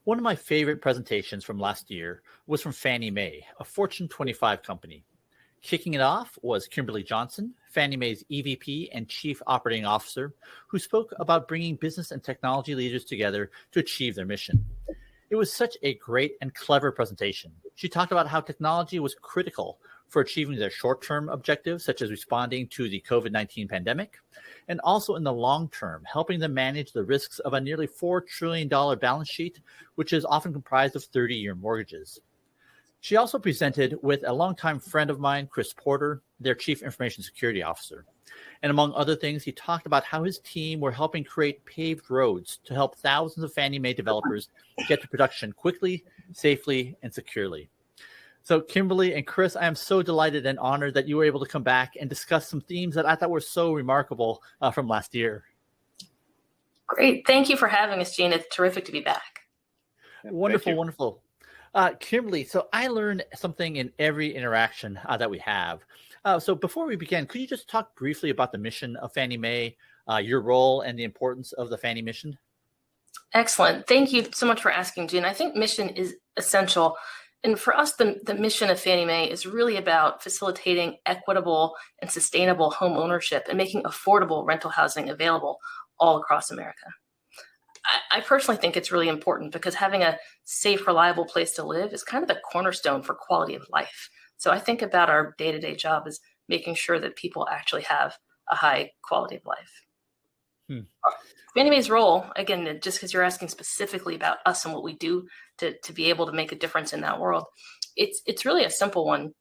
One of my favorite presentations from last year was from Fannie Mae, a Fortune 25 company. Kicking it off was Kimberly Johnson, Fannie Mae's EVP and Chief Operating Officer, who spoke about bringing business and technology leaders together to achieve their mission. It was such a great and clever presentation. She talked about how technology was critical for achieving their short-term objectives, such as responding to the COVID-19 pandemic, and also in the long term, helping them manage the risks of a nearly $4 trillion balance sheet, which is often comprised of 30-year mortgages. She also presented with a longtime friend of mine, Chris Porter, their Chief Information Security Officer. And among other things, he talked about how his team were helping create paved roads to help thousands of Fannie Mae developers get to production quickly, safely, and securely. So Kimberly and Chris, I am so delighted and honored that you were able to come back and discuss some themes that I thought were so remarkable from last year. Great. Thank you for having us, Gene. It's terrific to be back. Wonderful, wonderful. Kimberly, so I learned something in every interaction that we have. So before we begin, could you just talk briefly about the mission of Fannie Mae, your role and the importance of the Fannie mission? Excellent. Thank you so much for asking, Gene. I think mission is essential. And for us, the mission of Fannie Mae is really about facilitating equitable and sustainable home ownership and making affordable rental housing available all across America. I personally think it's really important because having a safe, reliable place to live is kind of the cornerstone for quality of life. So I think about our day-to-day job as making sure that people actually have a high quality of life. Fannie Mae's role, again, just because you're asking specifically about us and what we do to be able to make a difference in that world, it's really a simple one.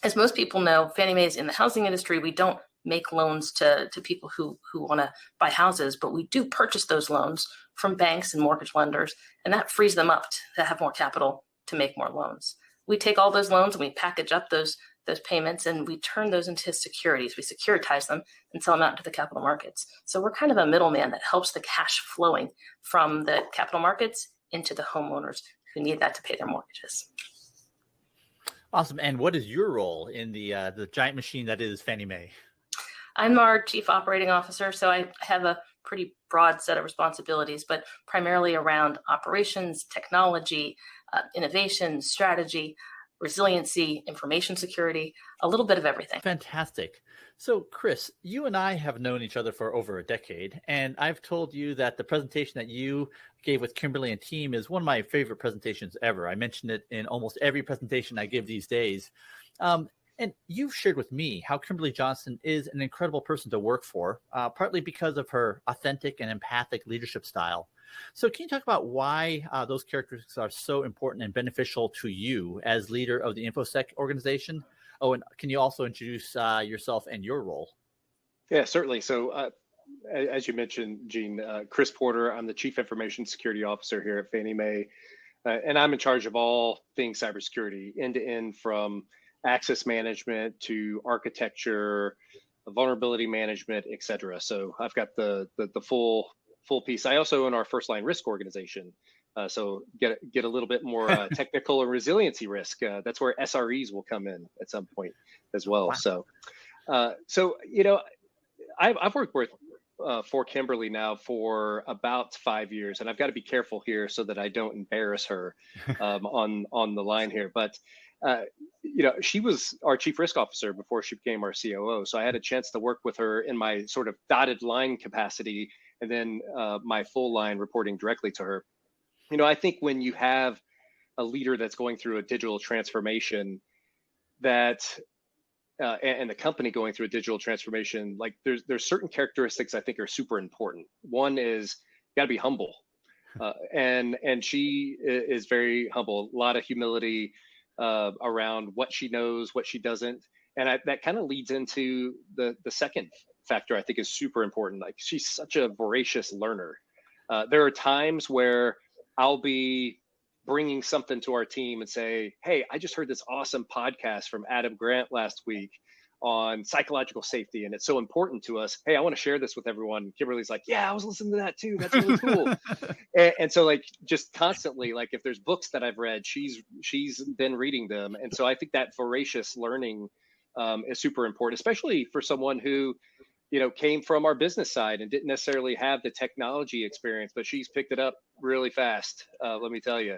As most people know, Fannie Mae is in the housing industry. We don't make loans to people who want to buy houses, but we do purchase those loans from banks and mortgage lenders, and that frees them up to have more capital to make more loans. We take all those loans and we package up those payments and we turn those into securities. We securitize them and sell them out into the capital markets. So we're kind of a middleman that helps the cash flowing from the capital markets into the homeowners who need that to pay their mortgages. Awesome. And what is your role in the giant machine that is Fannie Mae? I'm our Chief Operating Officer, so I have a pretty broad set of responsibilities, but primarily around operations, technology, innovation, strategy, resiliency, information security, a little bit of everything. Fantastic. So, Chris, you and I have known each other for over a decade, and I've told you that the presentation that you gave with Kimberly and team is one of my favorite presentations ever. I mention it in almost every presentation I give these days. And you've shared with me how Kimberly Johnson is an incredible person to work for, partly because of her authentic and empathic leadership style. So can you talk about why those characteristics are so important and beneficial to you as leader of the InfoSec organization? Oh, and can you also introduce yourself and your role? Yeah, certainly. So as you mentioned, Gene, Chris Porter, I'm the Chief Information Security Officer here at Fannie Mae, and I'm in charge of all things cybersecurity, end to end, from access management to architecture, vulnerability management, et cetera. So I've got the full piece. I also own our first line risk organization. So get a little bit more technical and resiliency risk. That's where SREs will come in at some point as well. Wow. So you know, I've worked for Kimberly now for about 5 years, and I've got to be careful here so that I don't embarrass her on the line here. But you know, she was our chief risk officer before she became our COO. So I had a chance to work with her in my sort of dotted line capacity, and then my full line reporting directly to her. You know, I think when you have a leader that's going through a digital transformation, that and the company going through a digital transformation, like there's certain characteristics I think are super important. One is you got to be humble, and she is very humble. A lot of humility around what she knows, what she doesn't, and that kind of leads into the second factor I think is super important. Like, she's such a voracious learner. There are times where I'll be bringing something to our team and say, hey, I just heard this awesome podcast from Adam Grant last week on psychological safety, and it's so important to us. Hey, I want to share this with everyone. Kimberly's like, yeah, I was listening to that too. That's really cool. and so, like, just constantly, like, if there's books that I've read, she's been reading them. And so I think that voracious learning is super important, especially for someone who, came from our business side and didn't necessarily have the technology experience, but she's picked it up really fast. Let me tell you.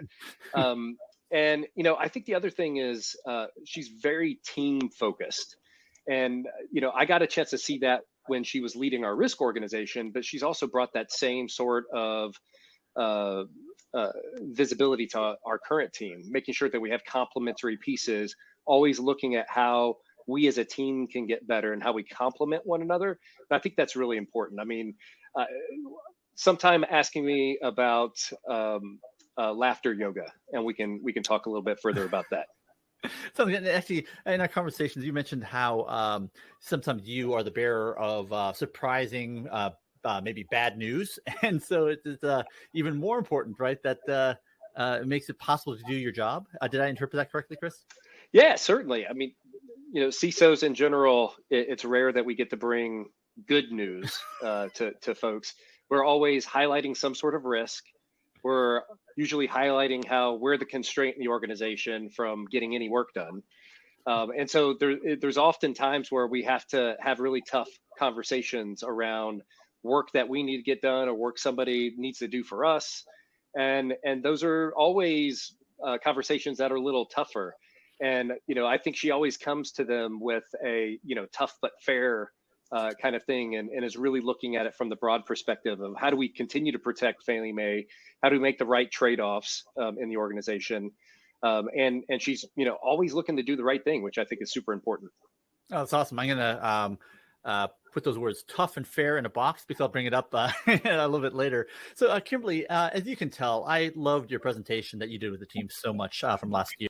And I think the other thing is she's very team focused, and I got a chance to see that when she was leading our risk organization. But she's also brought that same sort of visibility to our current team, making sure that we have complementary pieces, always looking at how we as a team can get better and how we complement one another. And I think that's really important. I mean, sometime asking me about laughter yoga, and we can talk a little bit further about that. So actually, in our conversations, you mentioned how sometimes you are the bearer of surprising, maybe bad news, and so it's even more important, right? That it makes it possible to do your job. Did I interpret that correctly, Chris? Yeah, certainly. I mean, CISOs in general, it's rare that we get to bring good news to folks. We're always highlighting some sort of risk. We're usually highlighting how we're the constraint in the organization from getting any work done. And so there's often times where we have to have really tough conversations around work that we need to get done or work somebody needs to do for us. And those are always conversations that are a little tougher. And, I think she always comes to them with a, tough but fair kind of thing, and is really looking at it from the broad perspective of how do we continue to protect Fannie Mae? How do we make the right trade-offs in the organization? And she's, always looking to do the right thing, which I think is super important. Oh, that's awesome. I'm going to put those words tough and fair in a box because I'll bring it up a little bit later. So Kimberly, as you can tell, I loved your presentation that you did with the team so much from last year.